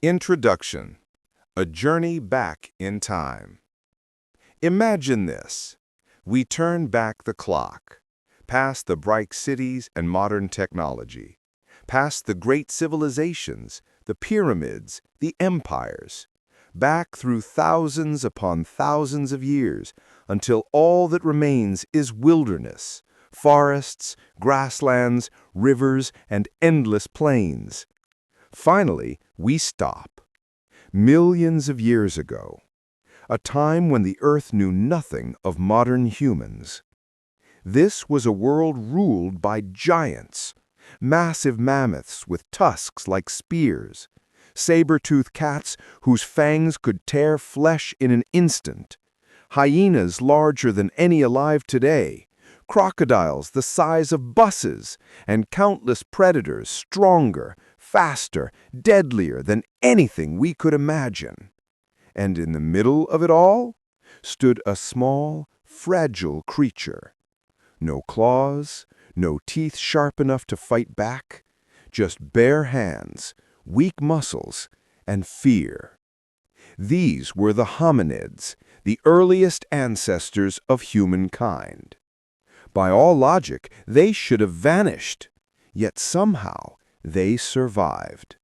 Introduction: A journey back in time. Imagine this. We turn back the clock, past the bright cities and modern technology, past the great civilizations, the pyramids, the empires, back through thousands upon thousands of years until all that remains is wilderness, forests, grasslands, rivers, and endless plains. Finally, we stop. Millions of years ago, a time when the Earth knew nothing of modern humans. This was a world ruled by giants, massive mammoths with tusks like spears, saber-toothed cats whose fangs could tear flesh in an instant, hyenas larger than any alive today, crocodiles the size of buses, and countless predators stronger, faster, deadlier than anything we could imagine. And in the middle of it all stood a small, fragile creature. No claws, no teeth sharp enough to fight back, just bare hands, weak muscles, and fear. These were the hominids, the earliest ancestors of humankind. By all logic, they should have vanished, yet somehow they survived.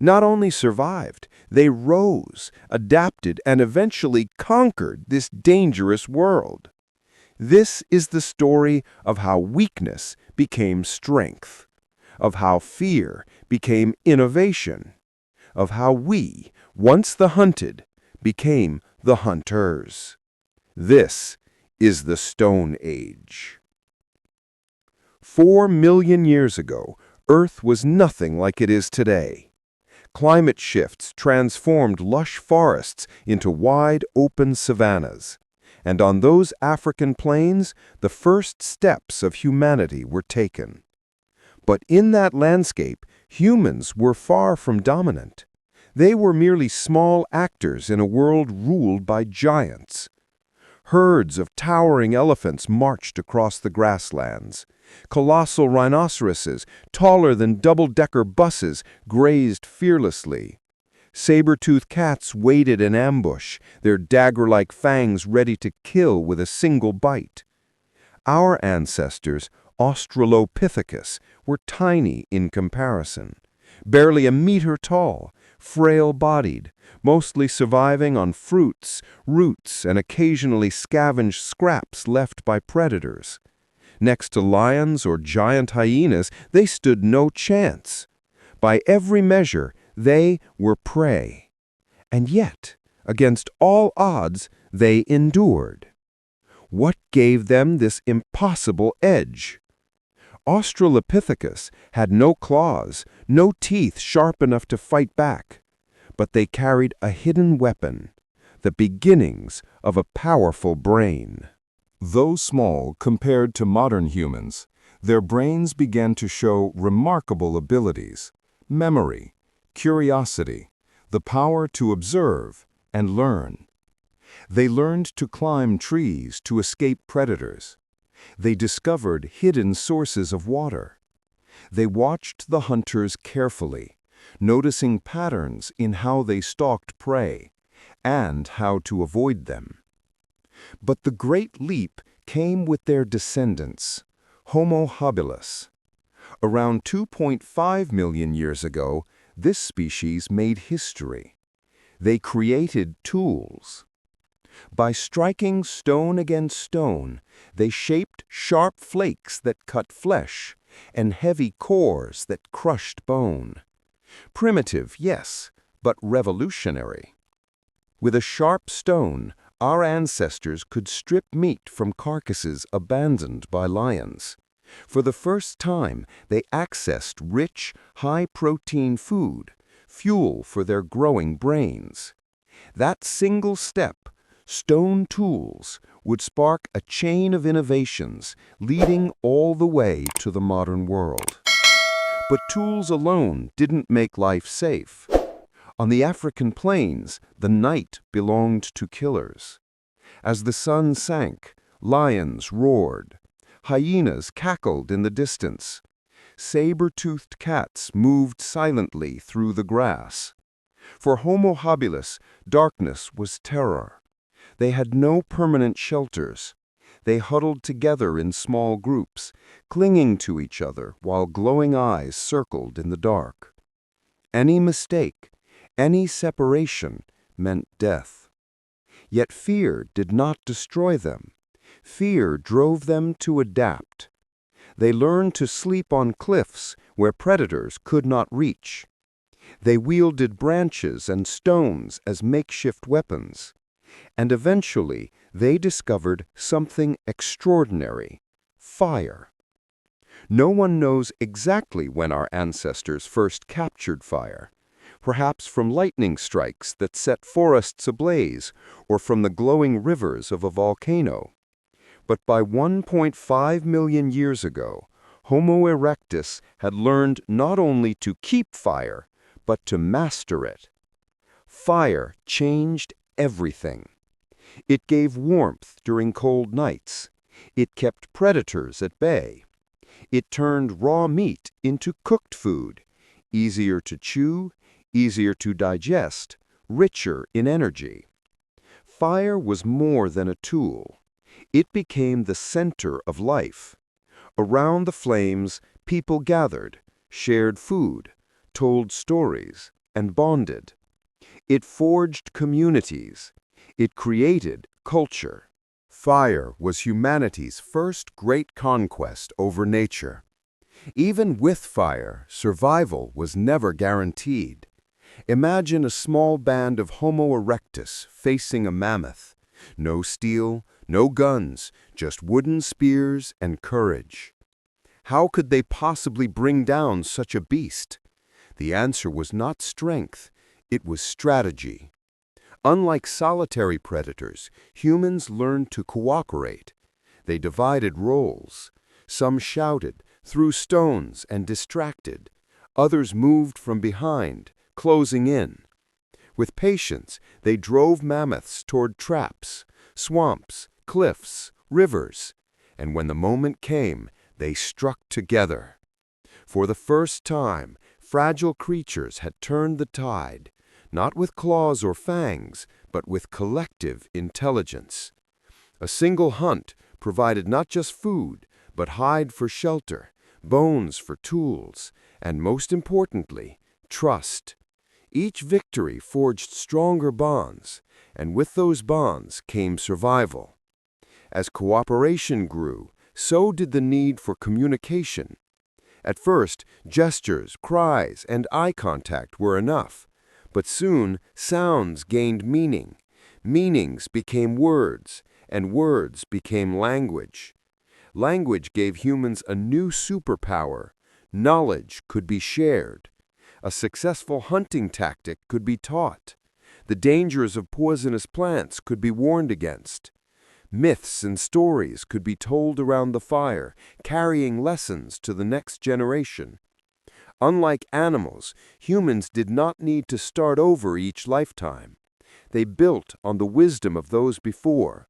Not only survived, they rose, adapted, and eventually conquered this dangerous world. This is the story of how weakness became strength, of how fear became innovation, of how we, once the hunted, became the hunters. This is the Stone Age. 4 million years ago, Earth was nothing like it is today. Climate shifts transformed lush forests into wide, open savannas. And on those African plains, the first steps of humanity were taken. But in that landscape, humans were far from dominant. They were merely small actors in a world ruled by giants. Herds of towering elephants marched across the grasslands. Colossal rhinoceroses, taller than double-decker buses, grazed fearlessly. Saber-toothed cats waited in ambush, their dagger-like fangs ready to kill with a single bite. Our ancestors, Australopithecus, were tiny in comparison, barely a meter tall, frail-bodied, mostly surviving on fruits, roots, and occasionally scavenged scraps left by predators. Next to lions or giant hyenas, they stood no chance. By every measure, they were prey. And yet, against all odds, they endured. What gave them this impossible edge? Australopithecus had no claws, no teeth sharp enough to fight back, but they carried a hidden weapon, the beginnings of a powerful brain. Though small compared to modern humans, their brains began to show remarkable abilities: memory, curiosity, the power to observe and learn. They learned to climb trees to escape predators. They discovered hidden sources of water. They watched the hunters carefully, noticing patterns in how they stalked prey and how to avoid them. But the great leap came with their descendants, Homo habilis. Around 2.5 million years ago, this species made history. They created tools. By striking stone against stone, they shaped sharp flakes that cut flesh and heavy cores that crushed bone. Primitive, yes, but revolutionary. With a sharp stone, our ancestors could strip meat from carcasses abandoned by lions. For the first time, they accessed rich, high-protein food, fuel for their growing brains. That single step, stone tools, would spark a chain of innovations leading all the way to the modern world. But tools alone didn't make life safe. On the African plains, the night belonged to killers. As the sun sank, lions roared. Hyenas cackled in the distance. Saber-toothed cats moved silently through the grass. For Homo habilis, darkness was terror. They had no permanent shelters. They huddled together in small groups, clinging to each other while glowing eyes circled in the dark. Any mistake, any separation meant death. Yet fear did not destroy them. Fear drove them to adapt. They learned to sleep on cliffs where predators could not reach. They wielded branches and stones as makeshift weapons. And eventually, they discovered something extraordinary: fire. No one knows exactly when our ancestors first captured fire. Perhaps from lightning strikes that set forests ablaze, or from the glowing rivers of a volcano. But by 1.5 million years ago, Homo erectus had learned not only to keep fire, but to master it. Fire changed everything. It gave warmth during cold nights. It kept predators at bay. It turned raw meat into cooked food, easier to chew, easier to digest, richer in energy. Fire was more than a tool. It became the center of life. Around the flames, people gathered, shared food, told stories, and bonded. It forged communities. It created culture. Fire was humanity's first great conquest over nature. Even with fire, survival was never guaranteed. Imagine a small band of Homo erectus facing a mammoth. No steel, no guns, just wooden spears and courage. How could they possibly bring down such a beast? The answer was not strength, it was strategy. Unlike solitary predators, humans learned to cooperate. They divided roles. Some shouted, threw stones, and distracted. Others moved from behind, closing in. With patience, they drove mammoths toward traps, swamps, cliffs, rivers. And when the moment came, they struck together. For the first time, fragile creatures had turned the tide, not with claws or fangs, but with collective intelligence. A single hunt provided not just food, but hide for shelter, bones for tools, and most importantly, trust. Each victory forged stronger bonds, and with those bonds came survival. As cooperation grew, so did the need for communication. At first, gestures, cries, and eye contact were enough. But soon, sounds gained meaning. Meanings became words, and words became language. Language gave humans a new superpower. Knowledge could be shared. A successful hunting tactic could be taught. The dangers of poisonous plants could be warned against. Myths and stories could be told around the fire, carrying lessons to the next generation. Unlike animals, humans did not need to start over each lifetime. They built on the wisdom of those before.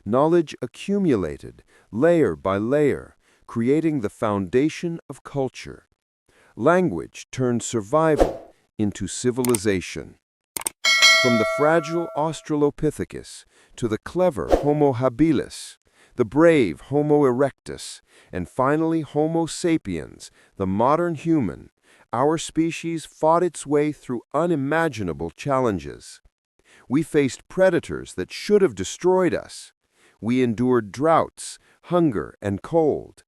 Knowledge accumulated, layer by layer, creating the foundation of culture. Language turned survival into civilization. From the fragile Australopithecus to the clever Homo habilis, the brave Homo erectus, and finally Homo sapiens, the modern human, our species fought its way through unimaginable challenges. We faced predators that should have destroyed us. We endured droughts, hunger, and cold.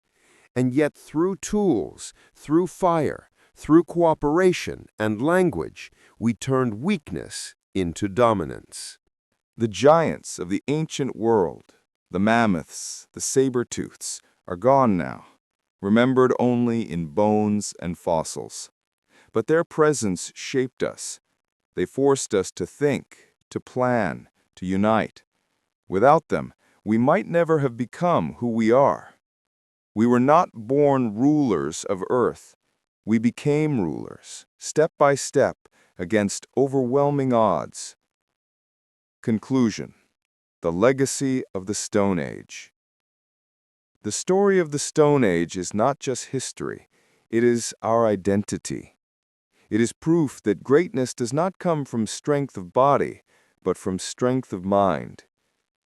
And yet through tools, through fire, through cooperation and language, we turned weakness into dominance. The giants of the ancient world, the mammoths, the saber-tooths, are gone now, remembered only in bones and fossils. But their presence shaped us. They forced us to think, to plan, to unite. Without them, we might never have become who we are. We were not born rulers of Earth. We became rulers, step by step, against overwhelming odds. Conclusion: the legacy of the Stone Age. The story of the Stone Age is not just history, it is our identity. It is proof that greatness does not come from strength of body, but from strength of mind.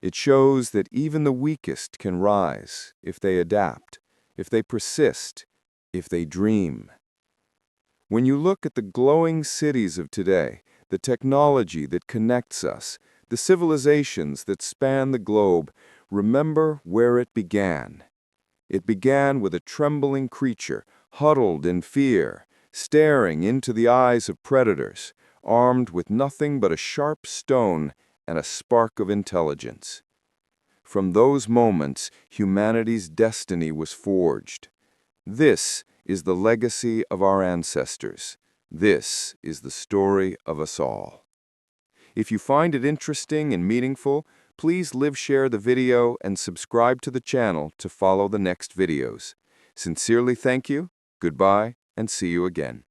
It shows that even the weakest can rise if they adapt, if they persist, if they dream. When you look at the glowing cities of today, the technology that connects us, the civilizations that span the globe, remember where it began. It began with a trembling creature, huddled in fear, staring into the eyes of predators, armed with nothing but a sharp stone and a spark of intelligence. From those moments, humanity's destiny was forged. This is the legacy of our ancestors. This is the story of us all. If you find it interesting and meaningful, please share the video and subscribe to the channel to follow the next videos. Sincerely thank you, goodbye, and see you again.